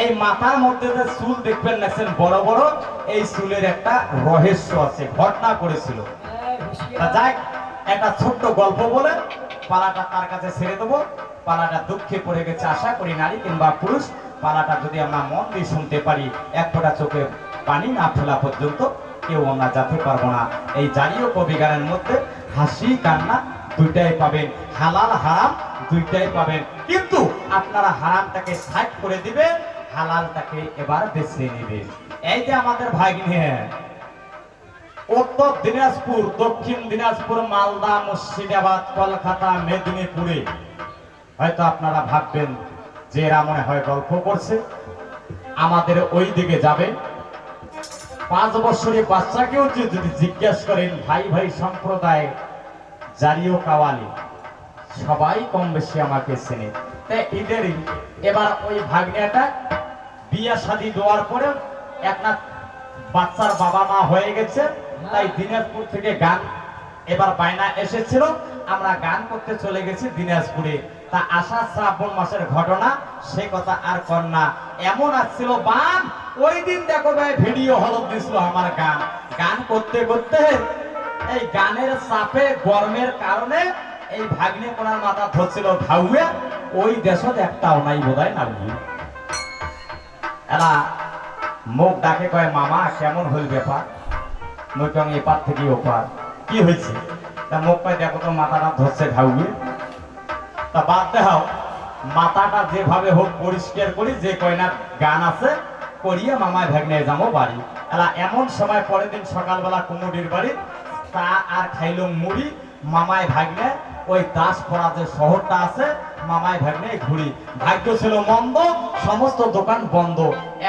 এই মাথার মধ্যে যে চুল দেখবেন নাছেন বড় বড়, এই চুলের একটা রহস্য আছে, ঘটনা করেছিল। যাই একটা ছোট্ট গল্প বলে পালাটা তার কাছে ছেড়ে দেবো। পালাটা দুঃখে পড়ে গেছে, আশা করি নারী কিংবা পুরুষ পালাটা যদি আমরা মন দিয়ে শুনতে পারি, এক ফোঁটা চোখে পানি না ফেলা পর্যন্ত কেউ আমরা যেতে পারবো না। এই জাতীয় কবি গানের মধ্যে হাসি কান্না দুইটাই পাবেন, হালাল হারাম দুইটাই পাবেন, কিন্তু আপনারা হারামটাকে সাইড করে দিবেন, হালালটাকে এবার বেছে নেবেন। এই যে আমাদের ভাগ্নে উত্তর দিনাজপুর, দক্ষিণ দিনাজপুর, মালদা, মুর্শিদাবাদ, কলকাতা, মেদিনীপুরে হয়তো আপনারা ভাববেন যে এরা মনে হয় গল্প করছে, আমাদের ওই দিকে যাবে। 5 বছরের বাচ্চাকেও যদি জিজ্ঞাসা করেন ভাই ভাই সম্প্রদায় জারিও কাওয়ালি, সবাই কম বেশি আমাকে চেনে। তাই এদেরই এবার ওই ভাগ্নেটা বিয়া শাদী দেওয়ার পরে একটা বাচ্চার বাবা মা হয়ে গেছে, তাই দিনাজপুর থেকে গান এবার বায়না এসেছিল, আমরা গান করতে চলে গেছি দিনাজপুরে। তা আষাঢ় শ্রাবণ মাসের ঘটনা, সে কথা আর কন্যা এমন আসছিল বান, ওই দিন দেখো ভাই ভিডিও হল দিছিল আমার গান গান করতে করতে, এই গানের চাপে গরমের কারণে এই ভাগ্নে কোনার মাথা ধরছিল ঢাউয়ে, ওই দেশত একটাও নাই বোধহয় না বুঝি। এরা মুখ ডাকে কয় মামা কেমন হইল ব্যাপার, মুখ এপার থেকে ওপার কি হয়েছে, তা মুখ কয় দেখো তো মাথাটা ধরছে ঢাউয়ে। তা বাদ দেখাও, মাথাটা যেভাবে হোক পরিষ্কার করি, যে কয়না গান আছে করিয়ে মামায় ভাগ্নে যাবো বাড়ি। এলা এমন সময় পরের দিন সকালবেলা কুমুডির বাড়ি তা আর খাইল মুড়ি, মামায় ভাগ্নে ওই দাসপাড়া যে শহরটা আছে, মামায় ভাগ্নে ঘুরি। ভাগ্য ছিল মন্দ, সমস্ত দোকান বন্ধ,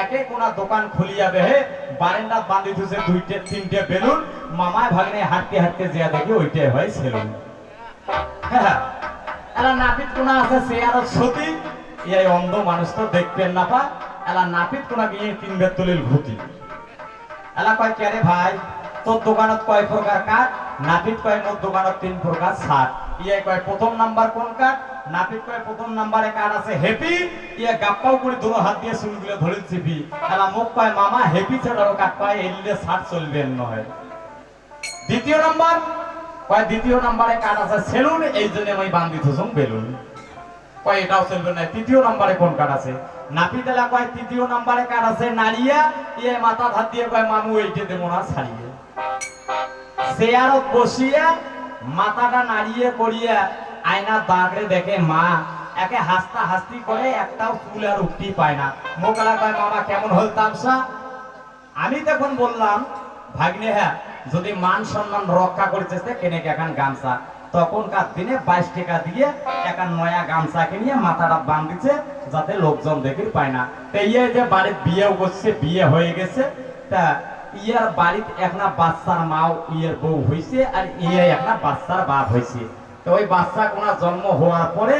একে কোনা দোকান খুলিয়া বেহে বারেন্ডা বান্ধি ধুছে 2-3টে বেলুন, মামায় ভাগ্নে হাঁটতে হাঁটতে যে দেখি ওইটাই হয় সেলুন। হ্যাঁ, এলা নাপিত কোনা আছে সে আর সতী, এই অন্ধ মানুষ তো দেখবেন না পা। এলা নাপিত কোনা গিয়ে কিনবে তুলিল ঘুটি। এলা কয় কেরে ভাই তোর দোকানত কয় প্রকার কাঠ, নাপিত কয় মোর দোকানত 3 প্রকার শার্ট। ইয়ে কয় প্রথম নাম্বার কোন কাঠ, নাপিত কয় প্রথম নাম্বারে কাঠ আছে হেপি, ইয়ে গাপ্পাও করে দুনো হাত দিয়ে চুলগুলো ধরে চিপি। এলা মুখ কয় মামা হেপি ছাড়াও কাঠ পায়, এলিলে শার্ট চলবে নয়। দ্বিতীয় নাম্বার কয় দ্বিতীয় নাম্বারে কাঠ আছে সেলুন, এই জন্য আমি বান্ধি থুসুম বেলুন। কয় এটাও চলবে না। তৃতীয় নাম্বারে কোন কাঠ আছে, নাপিত এলা কয় তৃতীয় নাম্বারে কাঠ আছে নাড়িয়া, ইয়ে মাথা হাত দিয়ে কয় মামু এইটা দেবো না ছাড়িয়ে। চেয়ারত বসিয়া মাথাটা নাড়িয়ে করিয়া আয়না দাঁড়ে দেখে মা, একে হাসতা হাসতি করে একটাও চুল আর উঠতে পায় না। মোকালা কয় মামা কেমন হল তামসা। আমি তখন বললাম ভাগ্নে হ্যাঁ যদি মান সম্মান রক্ষা করতেছে কেনে এখন গামছা, তখনকার দিনে 22 টাকা দিয়ে একটা নয়া গামছা কিনিয়ে মাথাটা বাঁধিছে যাতে লোকজন দেখে পায় না। তো ইয়ে যে বাড়ির বিয়েও করছে, বিয়ে হয়ে গেছে, তা ইয়ার বাড়িতে একটা বাচ্চার মাও ইয়ের বউ হয়েছে, আর ইয়ে একটা বাচ্চার বাপ হয়েছে। তো ওই বাচ্চা কোনা জন্ম হওয়ার পরে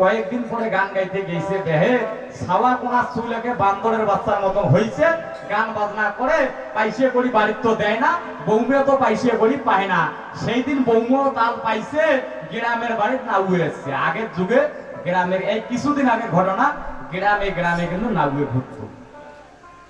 কয়েকদিন পরে গান গাইতে গেছে, দেহে ছাওয়া কোনা চুলেকে বান্দরের বাচ্চার মতো হয়েছে, গান বাজনা করে পাইসে করি বাড়ির তো দেয় না, বৌমিও তো পাইসে করি পায় না। সেই দিন বৌমিও তাল পাইছে, গ্রামের বাড়ির নাউয়ে এসছে। আগের যুগে গ্রামের এই কিছুদিন আগে ঘটনা, গ্রামে গ্রামে কিন্তু নাউয়ে ঘুরতো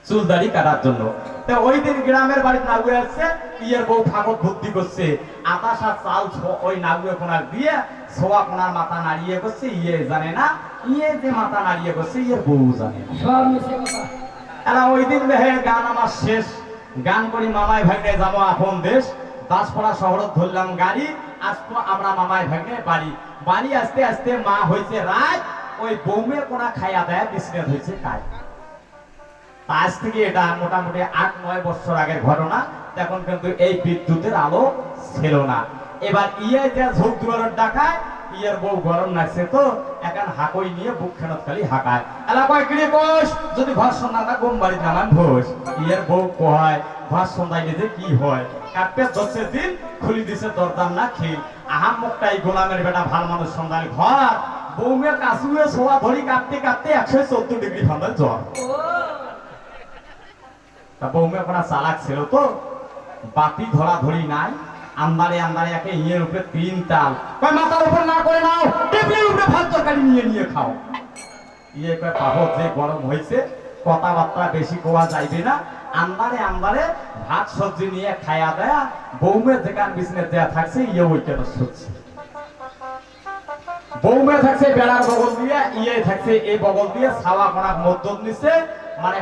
চুলদাড়ি কাটার জন্য। তো ওই দিন গ্রামের বাড়িতে নাগুয়ে আসছে, ইয়ের বউ ফাঁকত ভর্তি করছে, আতাশা চাল ওই নাগুয়ে কোনার দিয়ে ছোয়া কোনার মাথা নাড়িয়ে করছে, ইয়ে জানে না, ইয়ে যে মাথা নাড়িয়ে করছে ইয়ের বউ জানে সব মিশে কথা। এরা ওই দিন দেহে গান আমার শেষ, গান করি মামায় ভাগ্নে যাবো আপন দেশ, দাসপাড়া শহরত ধরলাম গাড়ি, আসতো আমরা মামায় ভাগ্নে বাড়ি। বাড়ি আসতে আসতে মা হয়েছে রাত, ওই বৌমের কোনা খাইয়া দেয় বিস্কুট হয়েছে কাজ। আজ থেকে এটা মোটামুটি 8-9 বছর আগের ঘটনা, তখন কিন্তু এই বিদ্যুতের আলো ছিল না। এবার ইয়ে যে ঝোঁক দুয়ারের ডাকায়, ইয়ের বউ গরম লাগছে তো এখন হাকই নিয়ে বুক খেনত খালি হাঁকায়। এলাকায় কিরে কোষ যদি ঘর সন্ধ্যা গোম বাড়ির নামান ঘোষ, ইয়ের বউ কোহায় ঘর সন্ধ্যায় যে কি হয়, কাপে ধরছে দিন খুলি দিছে দরদাম না খিল। আহাম মুখটাই গোলামের বেটা ভাল মানুষ সন্ধ্যায় ঘর, বৌমের কাশুয়ে ছোয়া ধরি কাঁপতে কাঁপতে 114 ডিগ্রি ঠান্ডায় জ্বর। তা বৌমে ওখানে চালাক ছিল তো, বাতি ধরা ধরি নাই, আন্দারে আন্দারে একে ইয়ের উপরে 3 তাল, কয় মাথার উপর না করে নাও, টেবিলের উপরে ভাত তরকারি নিয়ে নিয়ে খাও। ইয়ে কয় পাবো যে গরম হয়েছে কথাবার্তা বেশি কোয়া যাইবে না। আন্দারে আন্দারে ভাত সবজি নিয়ে খায়া দেয়া বৌমে যেখান বিজনেস দেয়া থাকছে ইয়ে ওইখানে শুচ্ছে। বৌমে থাকছে বেড়ার বগল দিয়ে, ইয়ে থাকছে এই বগল দিয়ে ছাওয়া কোনা মধ্য নিচ্ছে, মানে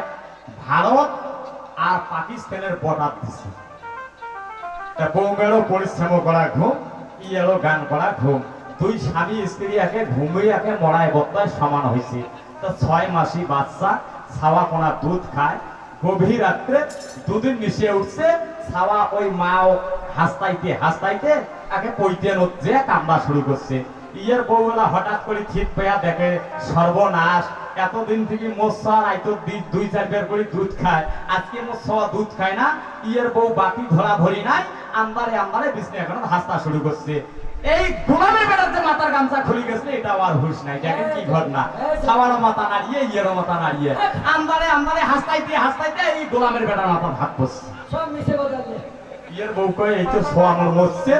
ভারত আর পাকিস্তানের বর্ডার দিচ্ছে। বৌমেরও পরিশ্রম করা ঘুম, ইয়েরও গান করা ঘুম, দুই স্বামী স্ত্রী একে ঘুমিয়ে একে মরায় বত্তায় সমান হয়েছে। তো 6 মাসি বাচ্চা ছাওয়া কোনা দুধ খায়, গভীর রাত্রে দুদিন মিশিয়ে উঠছে। ছাওয়া ওই মাও হাসতাইতে হাসতাইতে একে পইতে নচ্ছে কামড়া শুরু করছে। ইয়ের বউবেলা হঠাৎ করে ঠিক পেয়া দেখে সর্বনাশ, এতদিন থেকে মোসার আইতো 2-4 বের করে দুধ খায়, আজকে মোসা দুধ খায় না। ইয়ের বউ বাকি ধরা ধরি নাই, আন্দারে আন্দারে বিছনে এখন হাসতা শুরু করছে। এই গোলামে বেড়াতে মাথার গামছা খুলে গেছে, এটা আর হুশ নাই। দেখেন কি ঘটনা, ছাওয়ারও মাথা নাড়িয়ে ইয়েরও মাথা নাড়িয়ে আন্দারে আন্দারে হাসতাইতে হাসতাইতে এই গোলামের বেটার মাথা ভাগ করছে। সব মিশে বদলে ইয়ের বউ কয়ে এই তো সোয়া আমার মরছে,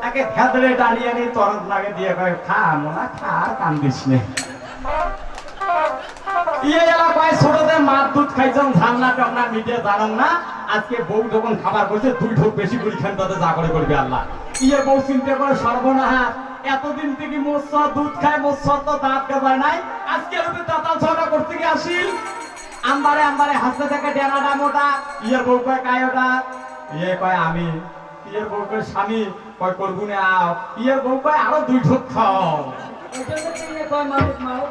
একে খেদরে দাঁড়িয়ে নিয়ে তরঙ্গ লাগে দিয়ে কয়ে খা মোনা খা, আর কান্দিস নে। ইয়ে এলা কয় ছোটদের মার দুধ খাইছেন ঝান্না টান্না মিটিয়ে জানান না, আজকে বউ যখন খাবার করছে 2 ঢোক বেশি করে খান, তাতে যা করে করবে আল্লাহ। ইয়ে বউ চিন্তা করে সর্বনাশ, এতদিন থেকে মোসা দুধ খায়, মোসা তো দাঁত গাজায় নাই, আজকে যদি দাঁতাল ছড়া করতে গিয়ে আসিল। আম্বারে আম্বারে হাসতে থাকে ডেনাডা মোটা। ইয়ের বউ কয় কায়োটা, ইয়ে কয় আমি। ইয়ের বউ কয় স্বামী, কয় করবুনে আও। ইয়ের বউ কয় আরো 2 ঢোক খাও। ওইজন্য তুমি কয় মানুষ মাও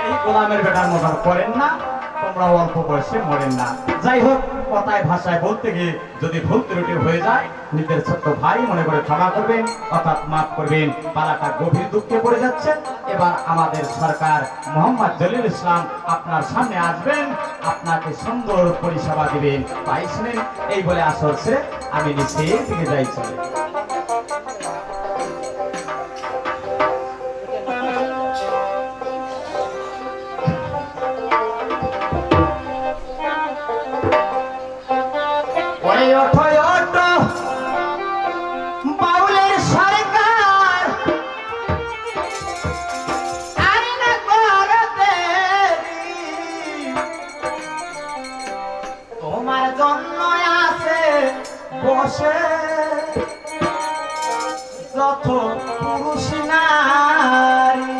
এই গোলামের বেটার মতো করেন না, তোমরা অল্প বয়সে মরেন না। যাই হোক, কথায় ভাষায় বলতে গিয়ে যদি ভুল ত্রুটি হয়ে যায় নিজের ছোট্ট ভাই মনে করে ক্ষমা করবেন, অর্থাৎ মাফ করবেন। পাড়াটা গভীর দুঃখে পড়ে যাচ্ছে। এবার আমাদের সরকার মোহাম্মদ জলিল ইসলাম আপনার সামনে আসবেন, আপনাকে সুন্দর পরিষেবা দিবেন। তাই শুনেন, এই বলে আসর ছেড়ে আমি নিচের দিকে যাই চলে। তোমার জন্য আছে বসে যত পুরুষ নারী,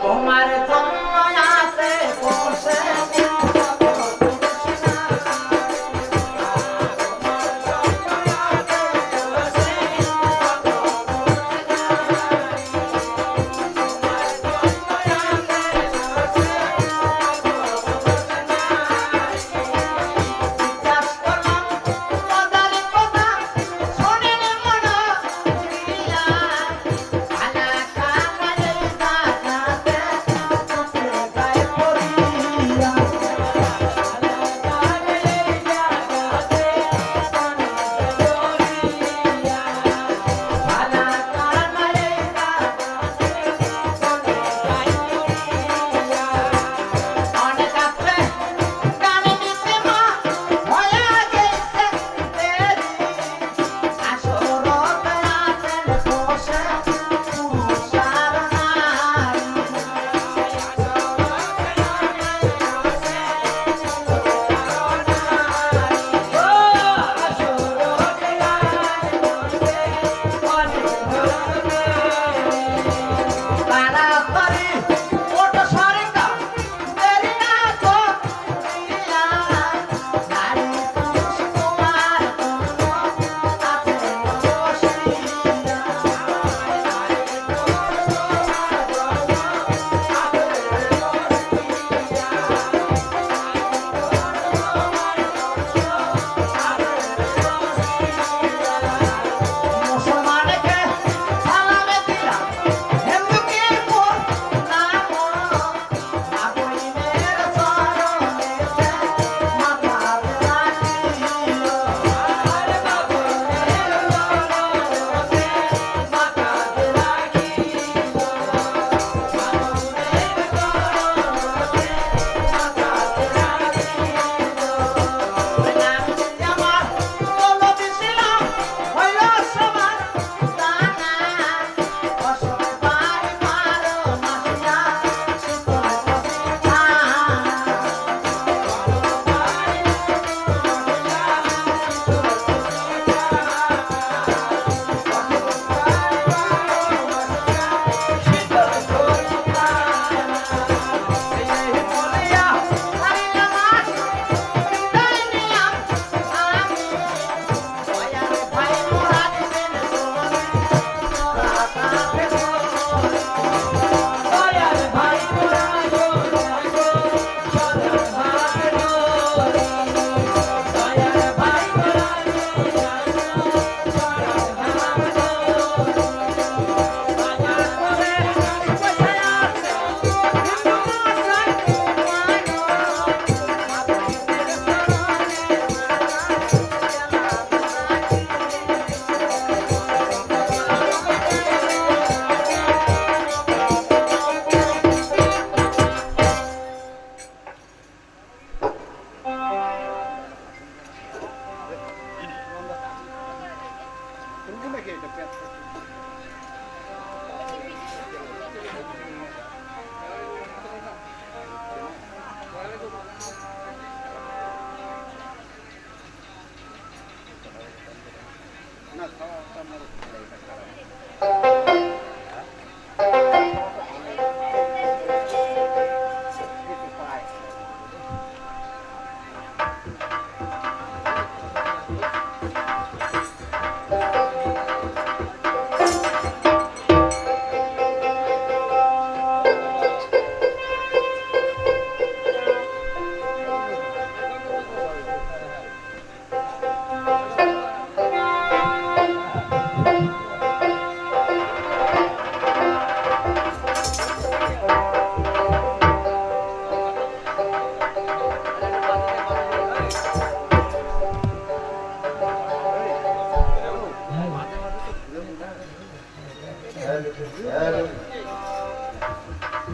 তোমার জন্য আছে বসে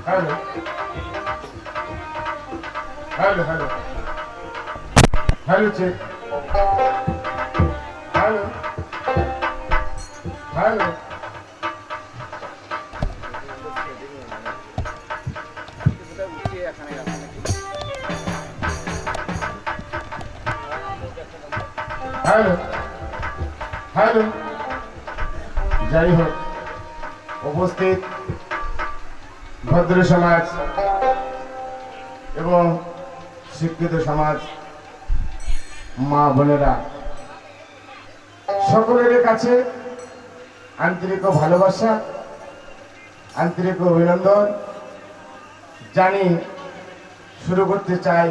hello hello hello hello check hello hello hello hello যাই হোক উপস্থিত ভদ্র সমাজ এবং শিক্ষিত সমাজ, মা বোনেরা, সকলের কাছে আন্তরিক ভালোবাসা, আন্তরিক অভিনন্দন জানি শুরু করতে চাই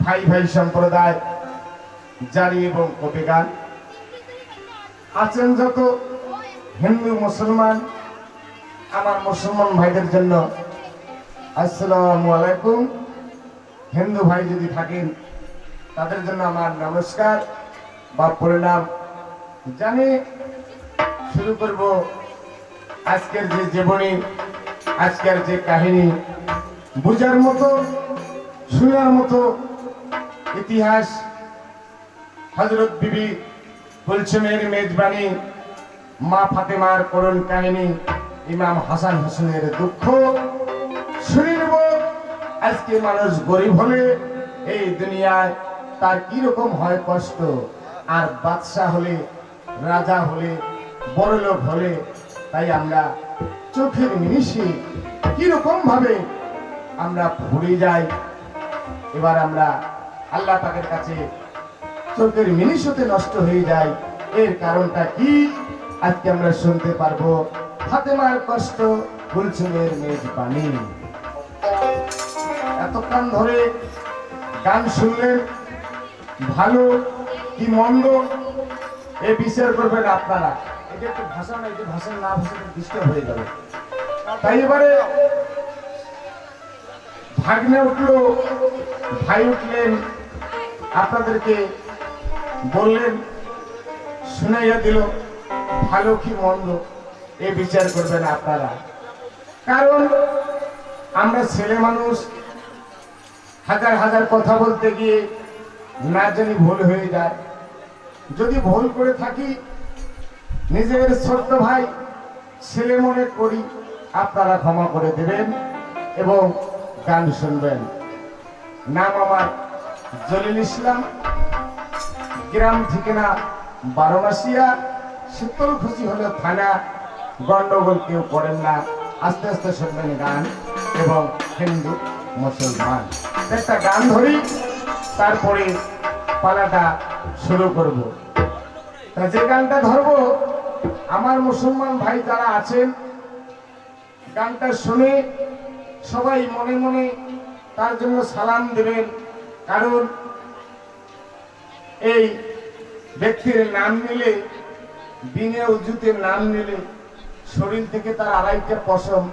ভাই ভাই সম্প্রদায় জারি এবং কবি গান। আছেন যত হিন্দু মুসলমান, আমার মুসলমান ভাইদের জন্য আসসালামু আলাইকুম। হিন্দু ভাই যদি থাকেন তাদের জন্য আমার নমস্কার বা প্রণাম জানি শুরু করব আজকের যে জীবনী, আজকের যে কাহিনী, বুঝার মতো শোনার মতো ইতিহাস। হযরত বিবি কুলসুমের মেজবানি, মা ফাতেমার করুণ কাহিনী, ইমাম হাসান হোসেনের দুঃখ শুনে নেব। আজকে মানুষ গরিব হলে এই দুনিয়ায় তার কি রকম হয় কষ্ট, আর বাদশা হলে, রাজা হলে, বড়লোক হলে তাই আমরা চোখের নিমিষে কি রকম ভাবে আমরা ভুলে যাই। এবার আমরা আল্লাহ পাকের কাছে চোখের মিনিশতে নষ্ট হয়ে যায়। এর কারণটা কি আজকে আমরা শুনতে পারবো। ফাতেমার কষ্ট, কুলসুমের মেজবানি। এতক্ষণ ধরে গান শুনলেন, ভালো কি মন্দ এ বিচার করবেন আপনারা। এটা একটু ভাষা না, এটা ভাষা না ভাষা ডিস্টার্ব হয়ে যাবে। তাই এবারে ভাগ্নে উঠলো, ভাই উঠলেন, আপনাদেরকে বললেন, শুনাইয়া দিল ভালো কি মন্দ এ বিচার করবেন আপনারা। কারণ আমরা ছেলে মানুষ, হাজার হাজার কথা বলতে গিয়ে না জানি ভুল হয়ে যায়। যদি ভুল করে থাকি নিজের ছোট্ট ভাই ছেলে মনে করি, আপনারা ক্ষমা করে দেবেন এবং গান শুনবেন। নাম আমার জলিল ইসলাম, গ্রাম ঠিকানা বারোমাসিয়া, শীতল খুশি হলো থানা, গন্ডগোল কেউ করেন না। আস্তে আস্তে শুনবেন গান এবং হিন্দু মুসলমান একটা গান ধরি, তারপরে পালাটা শুরু করব। তা যে গানটা ধরবো, আমার মুসলমান ভাই যারা আছেন গানটা শুনে সবাই মনে মনে তার জন্য সালাম দেবেন। কারণ এই ব্যক্তির নাম নিলে, দিনে উজুতে নাম নিলে শরীর থেকে তার আড়াইটা পশম